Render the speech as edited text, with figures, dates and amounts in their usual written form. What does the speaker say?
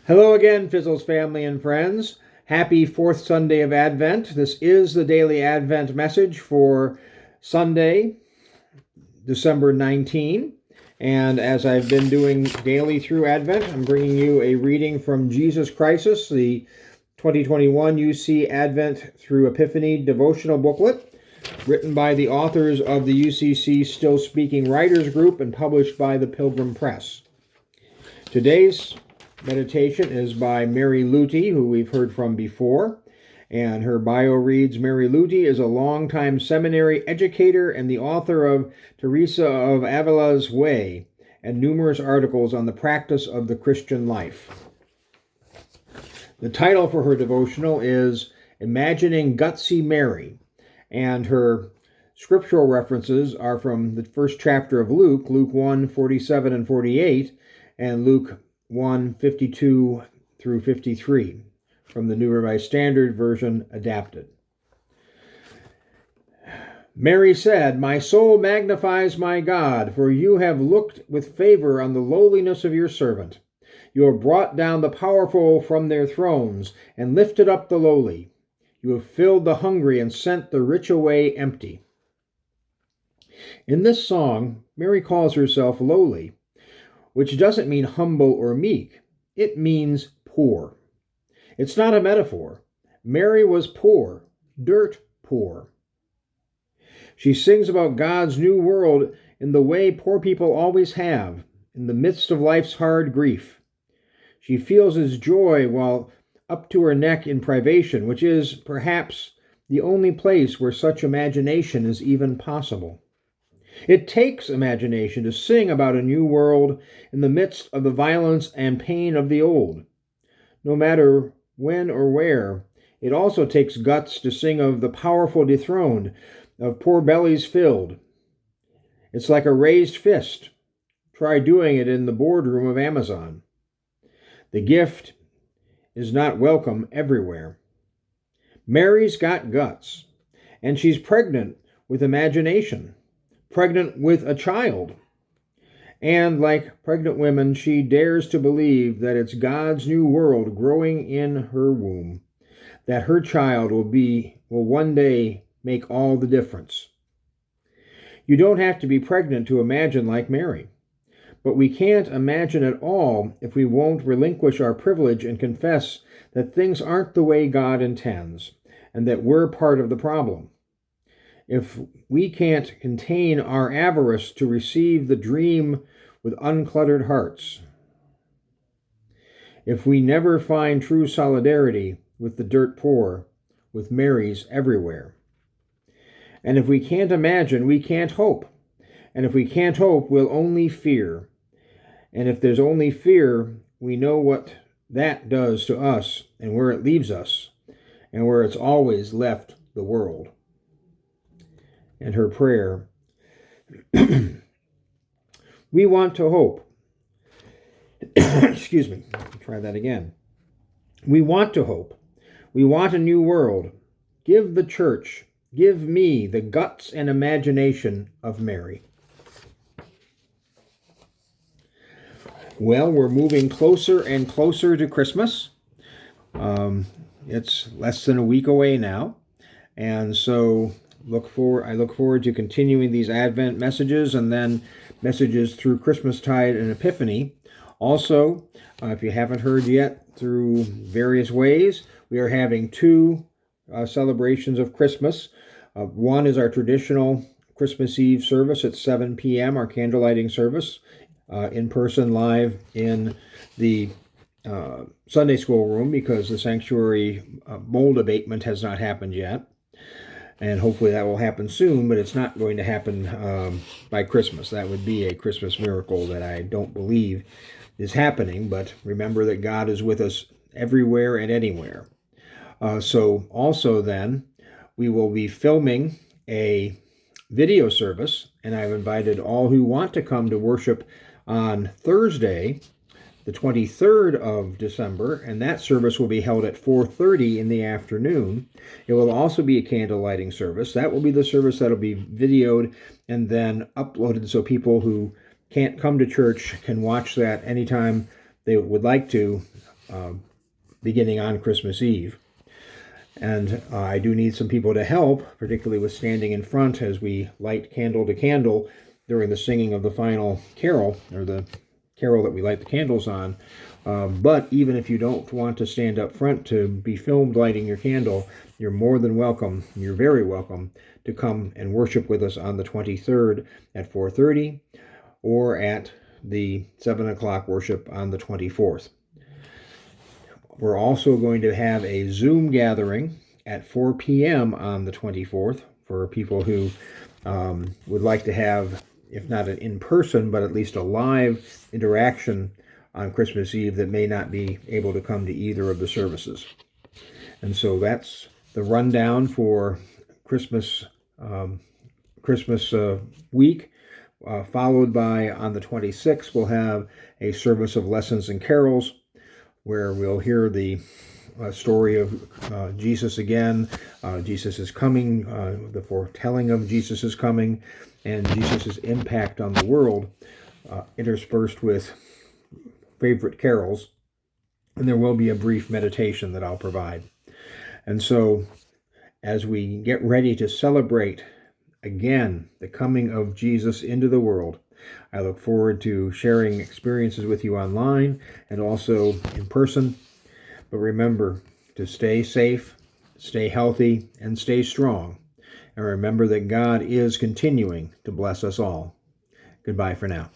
Hello again, Fissels family and friends. Happy fourth Sunday of Advent. This is the daily Advent message for Sunday, December 19. And as I've been doing daily through Advent, I'm bringing you a reading from Jesus Crisis, the 2021 UC Advent through Epiphany devotional booklet, written by the authors of the UCC Still Speaking Writers Group and published by the Pilgrim Press. Today's meditation is by Mary Luty, who we've heard from before, and her bio reads, Mary Luty is a longtime seminary educator and the author of Teresa of Avila's Way and numerous articles on the practice of the Christian life. The title for her devotional is Imagining Gutsy Mary, and her scriptural references are from the first chapter of Luke, Luke 1, 47 and 48, and Luke 1, 52 through 53, from the New Revised Standard Version adapted. Mary said, My soul magnifies my God, for you have looked with favor on the lowliness of your servant. You have brought down the powerful from their thrones and lifted up the lowly. You have filled the hungry and sent the rich away empty. In this song, Mary calls herself lowly, which doesn't mean humble or meek. It means poor. It's not a metaphor. Mary was poor, dirt poor. She sings about God's new world in the way poor people always have, in the midst of life's hard grief. She feels his joy while up to her neck in privation, which is, perhaps, the only place where such imagination is even possible. It takes imagination to sing about a new world in the midst of the violence and pain of the old. No matter when or where, it also takes guts to sing of the powerful dethroned, of poor bellies filled. It's like a raised fist. Try doing it in the boardroom of Amazon. The gift is not welcome everywhere. Mary's got guts, and she's pregnant with imagination. Pregnant with a child. And like pregnant women, she dares to believe that it's God's new world growing in her womb, that her child will one day make all the difference. You don't have to be pregnant to imagine like Mary, but we can't imagine at all if we won't relinquish our privilege and confess that things aren't the way God intends, and that we're part of the problem. If we can't contain our avarice to receive the dream with uncluttered hearts, if we never find true solidarity with the dirt poor, with Marys everywhere, and if we can't imagine, we can't hope. And if we can't hope, we'll only fear. And if there's only fear, we know what that does to us and where it leaves us and where it's always left the world. And her prayer, we want to hope. Excuse me, try that again. We want to hope. We want a new world. Give the church, give me the guts and imagination of Mary. Well, we're moving closer and closer to Christmas. It's less than a week away now. And so I look forward to continuing these Advent messages and then messages through Christmastide and Epiphany. Also, if you haven't heard yet, through various ways, we are having two celebrations of Christmas. One is our traditional Christmas Eve service at 7 p.m., our candlelighting service, in person live in the Sunday school room, because the sanctuary mold abatement has not happened yet. And hopefully that will happen soon, but it's not going to happen by Christmas. That would be a Christmas miracle that I don't believe is happening, but remember that God is with us everywhere and anywhere. So also then, we will be filming a video service, and I've invited all who want to come to worship on Thursday, the 23rd of December, and that service will be held at 4:30 in the afternoon. It will also be a candle lighting service. That will be the service that will be videoed and then uploaded so people who can't come to church can watch that anytime they would like to beginning on Christmas Eve. And I do need some people to help, particularly with standing in front as we light candle to candle during the singing of the final carol, or the carol that we light the candles on. But even if you don't want to stand up front to be filmed lighting your candle, you're more than welcome, you're very welcome, to come and worship with us on the 23rd at 4:30 or at the 7 o'clock worship on the 24th. We're also going to have a Zoom gathering at 4 p.m. on the 24th for people who would like to have, if not an in-person, but at least a live interaction on Christmas Eve that may not be able to come to either of the services. And so that's the rundown for Christmas week, followed by, on the 26th, we'll have a service of lessons and carols, where we'll hear the story of Jesus again. Jesus is coming, the foretelling of Jesus is coming, and Jesus' impact on the world, interspersed with favorite carols. And there will be a brief meditation that I'll provide. And so, as we get ready to celebrate again the coming of Jesus into the world, I look forward to sharing experiences with you online and also in person. But remember to stay safe, stay healthy, and stay strong. And remember that God is continuing to bless us all. Goodbye for now.